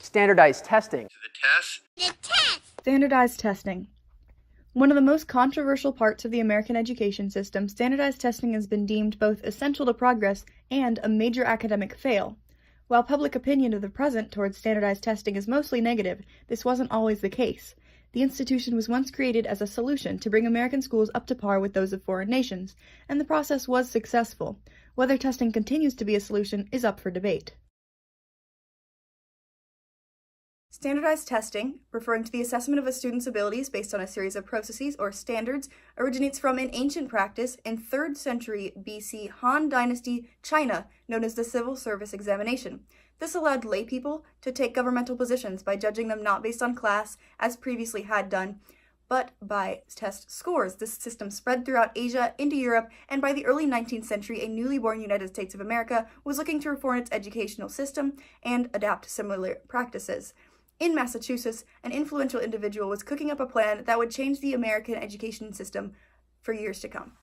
Standardized testing. The test. Standardized testing. One of the most controversial parts of the American education system, standardized testing has been deemed both essential to progress and a major academic fail. While public opinion of the present towards standardized testing is mostly negative, this wasn't always the case. The institution was once created as a solution to bring American schools up to par with those of foreign nations, and the process was successful. Whether testing continues to be a solution is up for debate. Standardized testing, referring to the assessment of a student's abilities based on a series of processes or standards, originates from an ancient practice in 3rd century BC Han Dynasty China known as the civil service examination. This allowed laypeople to take governmental positions by judging them not based on class, as previously had done, but by test scores. This system spread throughout Asia into Europe, and by the early 19th century, a newly born United States of America was looking to reform its educational system and adapt similar practices. In Massachusetts, an influential individual was cooking up a plan that would change the American education system for years to come.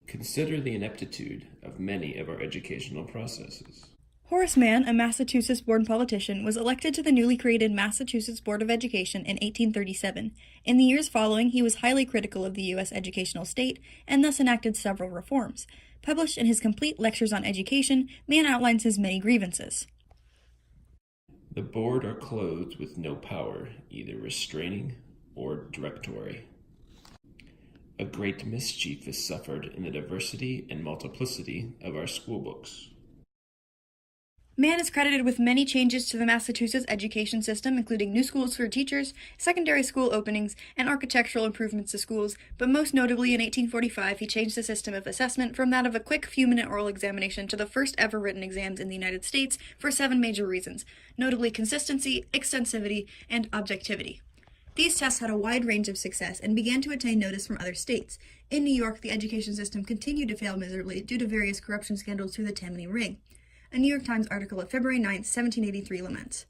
Consider the ineptitude of many of our educational processes. Horace Mann, a Massachusetts-born politician, was elected to the newly created Massachusetts Board of Education in 1837. In the years following, he was highly critical of the U.S. educational state and thus enacted several reforms. Published in his complete Lectures on Education, Mann outlines his many grievances. The board are clothed with no power, either restraining or directory. A great mischief is suffered in the diversity and multiplicity of our schoolbooks. Mann is credited with many changes to the Massachusetts education system, including new schools for teachers, secondary school openings, and architectural improvements to schools, but most notably in 1845 he changed the system of assessment from that of a quick few-minute oral examination to the first ever written exams in the United States for 7 major reasons, notably consistency, extensivity, and objectivity. These tests had a wide range of success and began to attain notice from other states. In New York, the education system continued to fail miserably due to various corruption scandals through the Tammany Ring. A New York Times article of February 9, 1783 laments,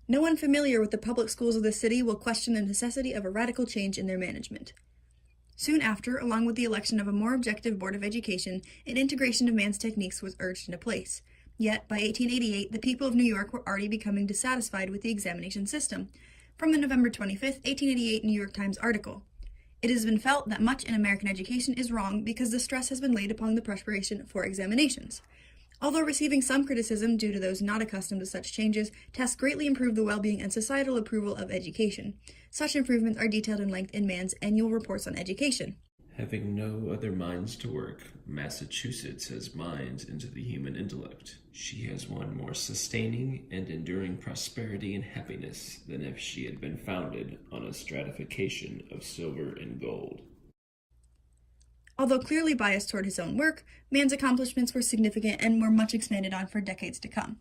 "No one familiar with the public schools of the city will question the necessity of a radical change in their management." Soon after, along with the election of a more objective Board of Education, an integration of Mann's techniques was urged into place. Yet, by 1888, the people of New York were already becoming dissatisfied with the examination system. From the November 25, 1888 New York Times article, "It has been felt that much in American education is wrong because the stress has been laid upon the preparation for examinations. Although receiving some criticism due to those not accustomed to such changes, tests greatly improve the well-being and societal approval of education. Such improvements are detailed in length in Mann's Annual Reports on Education." Having no other minds to work, Massachusetts has minds into the human intellect. She has won more sustaining and enduring prosperity and happiness than if she had been founded on a stratification of silver and gold. Although clearly biased toward his own work, Mann's accomplishments were significant and were much expanded on for decades to come.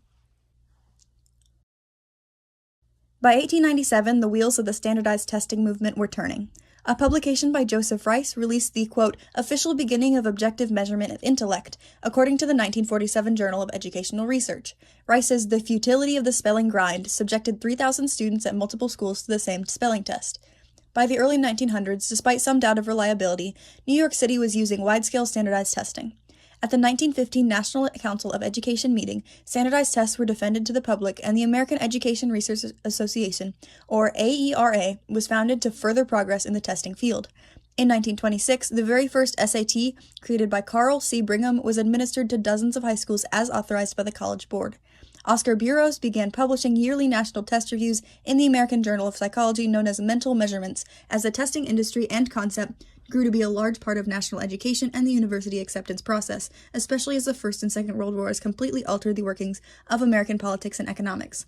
By 1897, the wheels of the standardized testing movement were turning. A publication by Joseph Rice released the, quote, "official beginning of objective measurement of intellect," according to the 1947 Journal of Educational Research. Rice's "The Futility of the Spelling Grind" subjected 3,000 students at multiple schools to the same spelling test. By the early 1900s, despite some doubt of reliability, New York City was using wide-scale standardized testing. At the 1915 National Council of Education meeting, standardized tests were defended to the public, and the American Education Research Association, or AERA, was founded to further progress in the testing field. In 1926, the very first SAT, created by Carl C. Brigham, was administered to dozens of high schools as authorized by the College Board. Oscar Burroughs began publishing yearly national test reviews in the American Journal of Psychology known as Mental Measurements, as the testing industry and concept grew to be a large part of national education and the university acceptance process, especially as the First and Second World Wars completely altered the workings of American politics and economics.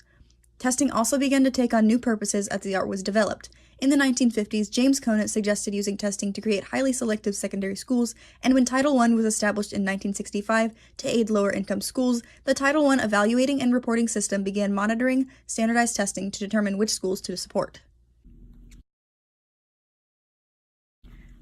Testing also began to take on new purposes as the art was developed. In the 1950s, James Conant suggested using testing to create highly selective secondary schools, and when Title I was established in 1965 to aid lower-income schools, the Title I evaluating and reporting system began monitoring standardized testing to determine which schools to support.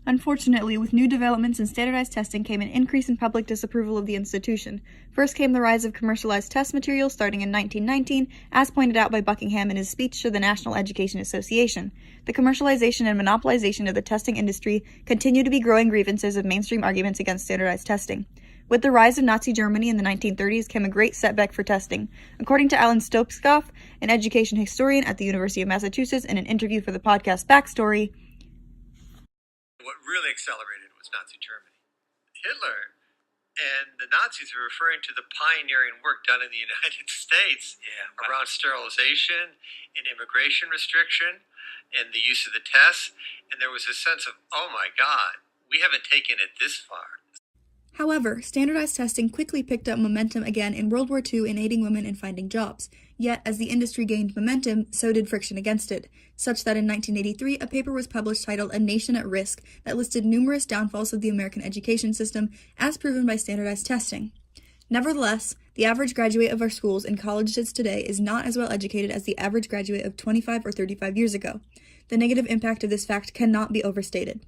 Unfortunately, with new developments in standardized testing came an increase in public disapproval of the institution. First came the rise of commercialized test materials starting in 1919, as pointed out by Buckingham in his speech to the National Education Association. The commercialization and monopolization of the testing industry continue to be growing grievances of mainstream arguments against standardized testing. With the rise of Nazi Germany in the 1930s came a great setback for testing. According to Alan Stopskoff, an education historian at the University of Massachusetts, in an interview for the podcast Backstory, what really accelerated was Nazi Germany. Hitler and the Nazis are referring to the pioneering work done in the United States around sterilization and immigration restriction and the use of the tests. And there was a sense of, oh my God, we haven't taken it this far. However, standardized testing quickly picked up momentum again in World War II in aiding women in finding jobs. Yet, as the industry gained momentum, so did friction against it, such that in 1983 a paper was published titled A Nation at Risk that listed numerous downfalls of the American education system as proven by standardized testing. Nevertheless, the average graduate of our schools and colleges today is not as well educated as the average graduate of 25 or 35 years ago. The negative impact of this fact cannot be overstated.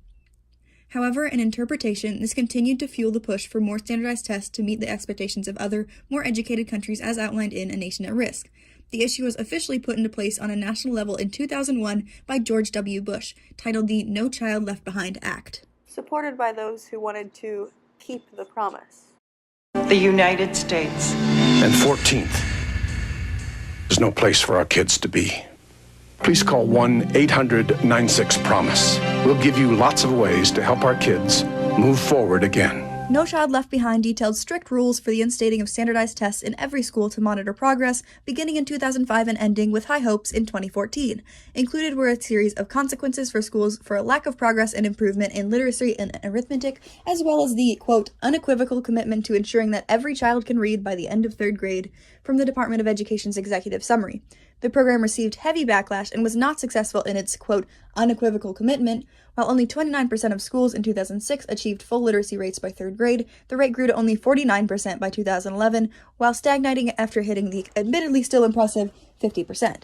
However, in interpretation, this continued to fuel the push for more standardized tests to meet the expectations of other, more educated countries as outlined in A Nation at Risk. The issue was officially put into place on a national level in 2001 by George W. Bush, titled the No Child Left Behind Act, supported by those who wanted to keep the promise. The United States. And 14th, there's no place for our kids to be. Please call 1-800-96-PROMISE. We'll give you lots of ways to help our kids move forward again. No Child Left Behind detailed strict rules for the instating of standardized tests in every school to monitor progress, beginning in 2005 and ending with high hopes in 2014. Included were a series of consequences for schools for a lack of progress and improvement in literacy and arithmetic, as well as the, quote, unequivocal commitment to ensuring that every child can read by the end of third grade, from the Department of Education's executive summary. The program received heavy backlash and was not successful in its, quote, unequivocal commitment. While only 29% of schools in 2006 achieved full literacy rates by third grade, the rate grew to only 49% by 2011, while stagnating after hitting the admittedly still impressive 50%.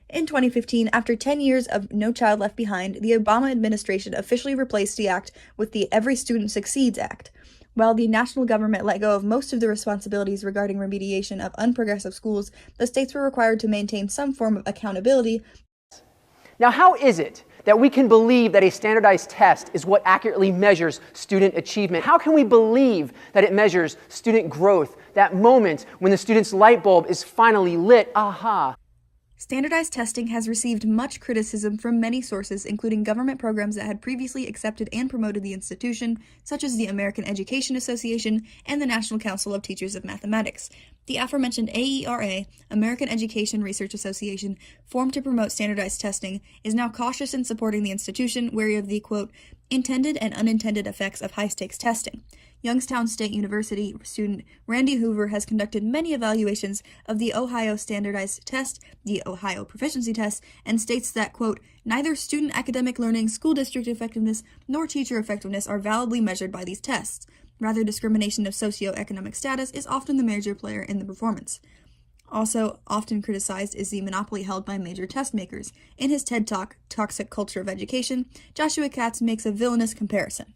In 2015, after 10 years of No Child Left Behind, the Obama administration officially replaced the act with the Every Student Succeeds Act. While the national government let go of most of the responsibilities regarding remediation of unprogressive schools, the states were required to maintain some form of accountability. Now, how is it that we can believe that a standardized test is what accurately measures student achievement? How can we believe that it measures student growth, that moment when the student's light bulb is finally lit? Aha! Standardized testing has received much criticism from many sources, including government programs that had previously accepted and promoted the institution, such as the American Education Association and the National Council of Teachers of Mathematics. The aforementioned AERA, American Education Research Association, formed to promote standardized testing, is now cautious in supporting the institution, wary of the, quote, intended and unintended effects of high-stakes testing. Youngstown State University student Randy Hoover has conducted many evaluations of the Ohio Standardized Test, the Ohio Proficiency Test, and states that, quote, neither student academic learning, school district effectiveness, nor teacher effectiveness are validly measured by these tests. Rather, discrimination of socioeconomic status is often the major player in the performance. Also often criticized is the monopoly held by major test makers. In his TED Talk, Toxic Culture of Education, Joshua Katz makes a villainous comparison.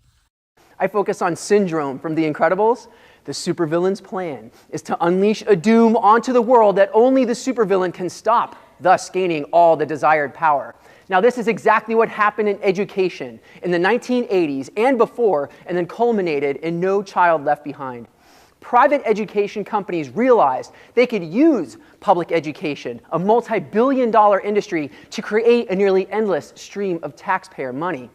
I focus on Syndrome from The Incredibles. The supervillain's plan is to unleash a doom onto the world that only the supervillain can stop, thus gaining all the desired power. Now, this is exactly what happened in education in the 1980s and before, and then culminated in No Child Left Behind. Private education companies realized they could use public education, a multi-billion-dollar industry, to create a nearly endless stream of taxpayer money.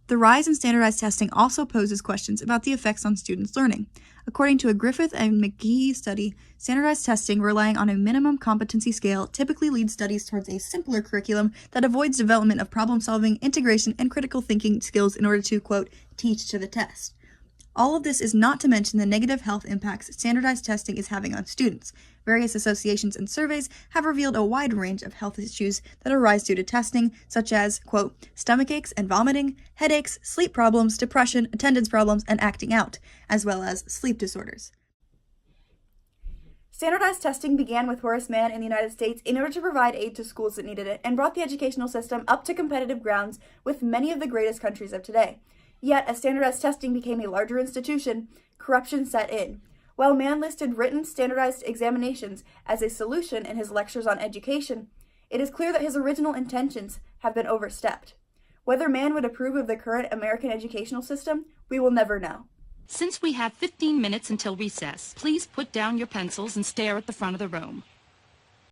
The rise in standardized testing also poses questions about the effects on students' learning. According to a Griffith and McGee study, standardized testing relying on a minimum competency scale typically leads studies towards a simpler curriculum that avoids development of problem-solving, integration, and critical thinking skills in order to, quote, teach to the test. All of this is not to mention the negative health impacts standardized testing is having on students. Various associations and surveys have revealed a wide range of health issues that arise due to testing, such as, quote, stomach aches and vomiting, headaches, sleep problems, depression, attendance problems, and acting out, as well as sleep disorders. Standardized testing began with Horace Mann in the United States in order to provide aid to schools that needed it and brought the educational system up to competitive grounds with many of the greatest countries of today. Yet, as standardized testing became a larger institution, corruption set in. While Mann listed written standardized examinations as a solution in his lectures on education, it is clear that his original intentions have been overstepped. Whether Mann would approve of the current American educational system, we will never know. Since we have 15 minutes until recess, please put down your pencils and stare at the front of the room.